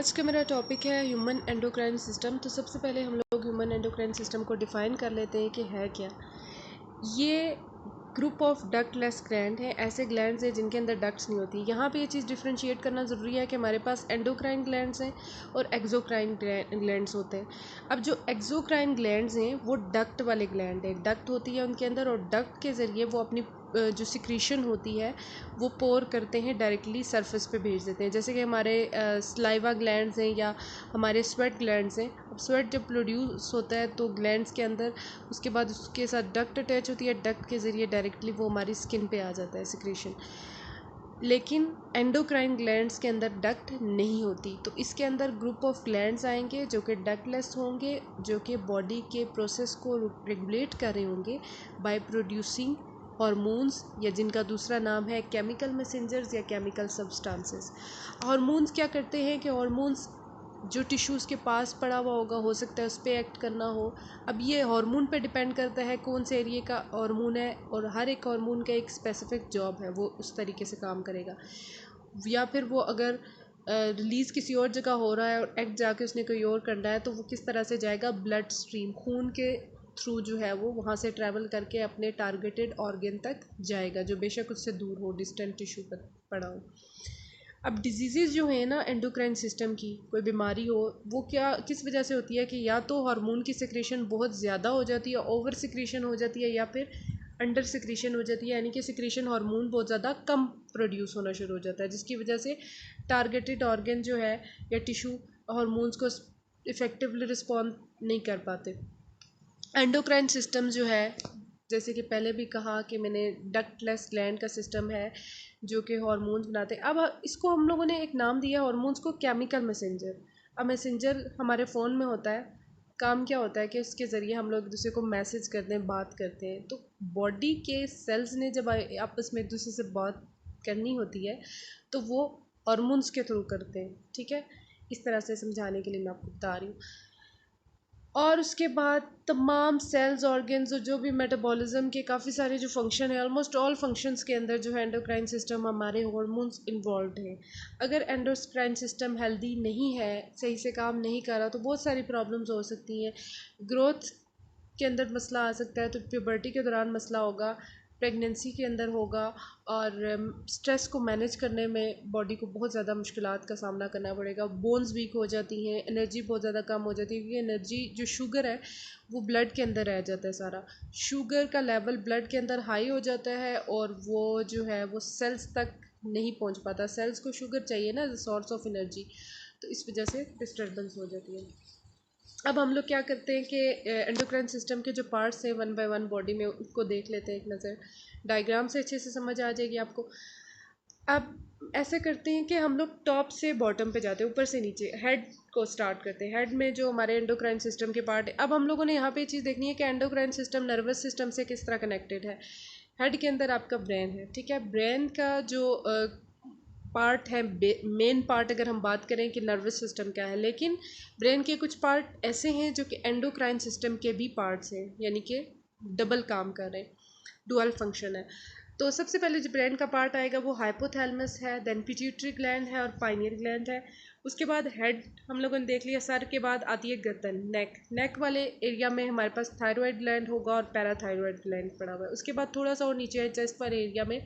आज का मेरा टॉपिक है ह्यूमन एंडोक्राइन सिस्टम। तो सबसे पहले हम लोग ह्यूमन एंडोक्राइन सिस्टम को डिफ़ाइन कर लेते हैं कि है क्या। ये ग्रुप ऑफ डक्टलेस ग्लैंड है, ऐसे ग्लैंड्स हैं जिनके अंदर डक्ट्स नहीं होती। यहाँ पे ये चीज़ डिफ्रेंशिएट करना ज़रूरी है कि हमारे पास एंडोक्राइन ग्लैंड्स हैं और एक्सोक्राइन ग्लैंड्स होते हैं। अब जो एक्सोक्राइन ग्लैंड्स हैं वो डक्ट वाले ग्लैंड हैं, डक्ट होती है उनके अंदर, और डक्ट के ज़रिए वो अपनी जो सिक्रीशन होती है वो पोर करते हैं, डायरेक्टली सरफेस पे भेज देते हैं। जैसे कि हमारे स्लाइवा ग्लैंड्स हैं या हमारे स्वेट ग्लैंड्स हैं। अब स्वेट जब प्रोड्यूस होता है तो ग्लैंड्स के अंदर, उसके बाद उसके साथ डक्ट अटैच होती है, डक्ट के ज़रिए डायरेक्टली वो हमारी स्किन पे आ जाता है सिक्रीशन। लेकिन एंडोक्राइन ग्लैंड्स के अंदर डक्ट नहीं होती, तो इसके अंदर ग्रुप ऑफ ग्लैंड्स आएंगे जो कि डक्टलेस होंगे, जो कि बॉडी के प्रोसेस को रेगुलेट कर रहे होंगे बाय प्रोड्यूसिंग हार्मोन्स, या जिनका दूसरा नाम है केमिकल मैसेंजर्स या केमिकल सब्सटेंसेस। हार्मोन्स क्या करते हैं कि हार्मोन्स जो टिश्यूज़ के पास पड़ा हुआ होगा, हो सकता है उस पर एक्ट करना हो। अब ये हार्मोन पे डिपेंड करता है कौन से एरिया का हार्मोन है, और हर एक हार्मोन का एक स्पेसिफिक जॉब है, वो उस तरीके से काम करेगा। या फिर वो अगर रिलीज़ किसी और जगह हो रहा है और एक्ट जाके उसने कोई और करना है, तो वो किस तरह से जाएगा, ब्लड स्ट्रीम, खून के थ्रू जो है वो वहाँ से ट्रैवल करके अपने टारगेटेड ऑर्गन तक जाएगा, जो बेशक उससे दूर हो, डिस्टेंट टिश्यू पर पड़ा हो। अब डिजीज़ जो है ना एंडोक्राइन सिस्टम की, कोई बीमारी हो, वो क्या किस वजह से होती है कि या तो हार्मोन की सिक्रीशन बहुत ज़्यादा हो जाती है, ओवर सिक्रीशन हो जाती है, या फिर अंडर सिक्रीशन हो जाती है, यानी कि सिक्रीशन हार्मोन बहुत ज़्यादा कम प्रोड्यूस होना शुरू हो जाता है, जिसकी वजह से टारगेटेड ऑर्गन जो है या टिश्यू हार्मोन्स को इफ़ेक्टिवली रिस्पॉन्ड नहीं कर पाते। एंडोक्राइन सिस्टम जो है, जैसे कि पहले भी कहा कि मैंने, डक्टलेस ग्लैंड का सिस्टम है जो कि हार्मोन्स बनाते हैं। अब इसको हम लोगों ने एक नाम दिया हार्मोन्स को, केमिकल मैसेंजर। अब मैसेंजर हमारे फ़ोन में होता है, काम क्या होता है कि उसके ज़रिए हम लोग एक दूसरे को मैसेज करते हैं, बात करते हैं। तो बॉडी के सेल्स ने जब आपस में एक दूसरे से बात करनी होती है तो वो हार्मोन्स के थ्रू करते हैं, ठीक है। इस तरह से समझाने के लिए मैं आपको बता रही हूँ। और उसके बाद तमाम सेल्स, ऑर्गन्स और जो भी मेटाबॉलिज्म के काफ़ी सारे जो फंक्शन है, ऑलमोस्ट ऑल फंक्शंस के अंदर जो है एंडोक्राइन सिस्टम, हमारे हार्मोन्स इन्वॉल्व हैं। अगर एंडोक्राइन सिस्टम हेल्दी नहीं है, सही से काम नहीं कर रहा, तो बहुत सारी प्रॉब्लम्स हो सकती हैं। ग्रोथ के अंदर मसला आ सकता है, तो प्यूबर्टी के दौरान मसला होगा, प्रेगनेंसी के अंदर होगा, और स्ट्रेस को मैनेज करने में बॉडी को बहुत ज़्यादा मुश्किलात का सामना करना पड़ेगा। बोन्स वीक हो जाती हैं, एनर्जी बहुत ज़्यादा कम हो जाती है, क्योंकि एनर्जी जो शुगर है वो ब्लड के अंदर रह जाता है सारा। शुगर का लेवल ब्लड के अंदर हाई हो जाता है और वो जो है वो सेल्स तक नहीं पहुंच पाता। सेल्स को शुगर चाहिए ना, सोर्स ऑफ एनर्जी, तो इस वजह से डिस्टर्बेंस हो जाती है। अब हम लोग क्या करते हैं कि एंडोक्राइन सिस्टम के जो पार्ट्स हैं वन बाय वन बॉडी में, उनको देख लेते हैं एक नज़र। डायग्राम से अच्छे से समझ आ जाएगी आपको। अब ऐसे करते हैं कि हम लोग टॉप से बॉटम पे जाते हैं, ऊपर से नीचे, हेड को स्टार्ट करते हैं। हेड में जो हमारे एंडोक्राइन सिस्टम के पार्ट है। अब हम लोगों ने यहाँ पे चीज़ देखनी है कि एंडोक्राइन सिस्टम नर्वस सिस्टम से किस तरह कनेक्टेड है। हेड के अंदर आपका ब्रेन है, ठीक है। ब्रेन का जो पार्ट है, मेन पार्ट अगर हम बात करें कि नर्वस सिस्टम क्या है, लेकिन ब्रेन के कुछ पार्ट ऐसे हैं जो कि एंडोक्राइन सिस्टम के भी पार्ट्स हैं, यानी कि डबल काम कर रहे हैं, डुअल फंक्शन है। तो सबसे पहले जो ब्रेन का पार्ट आएगा वो हाइपोथैलेमस है, देन पिट्यूटरी ग्लैंड है और पाइनियर ग्लैंड है। उसके बाद हेड हम लोगों ने देख लिया। सर के बाद आती है गर्दन, नेक। नेक वाले एरिया में हमारे पास थायराइड ग्लैंड होगा और पैराथायराइड ग्लैंड पड़ा हुआ है। उसके बाद थोड़ा सा और नीचे है, चेस्ट वाले एरिया में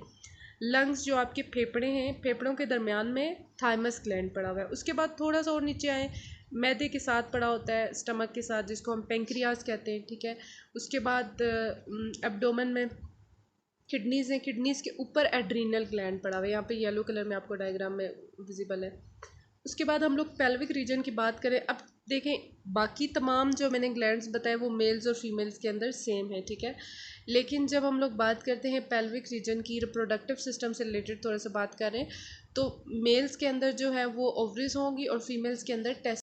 लंग्स, जो आपके फेफड़े हैं, फेफड़ों के दरमियान में थाइमस ग्लैंड पड़ा हुआ है। उसके बाद थोड़ा सा और नीचे आए, मैदे के साथ पड़ा होता है, स्टमक के साथ, जिसको हम पेंक्रियाज कहते हैं, ठीक है। उसके बाद एब्डोमेन में किडनीज़ हैं, किडनीज़ के ऊपर एड्रीनल ग्लैंड पड़ा हुआ है, यहाँ पे येलो कलर में आपको डायग्राम में विजिबल है। उसके बाद हम लोग पेल्विक रीजन की बात करें। अब देखें, बाकी तमाम जो मैंने ग्लैंड्स बताए वो मेल्स और फीमेल्स के अंदर सेम है, ठीक है। लेकिन जब हम लोग बात करते हैं पेल्विक रीजन की, रिप्रोडक्टिव सिस्टम से रिलेटेड थोड़ा सा बात करें, तो मेल्स के अंदर जो है वो ओवरीज होंगी और फीमेल्स के अंदर टेस्ट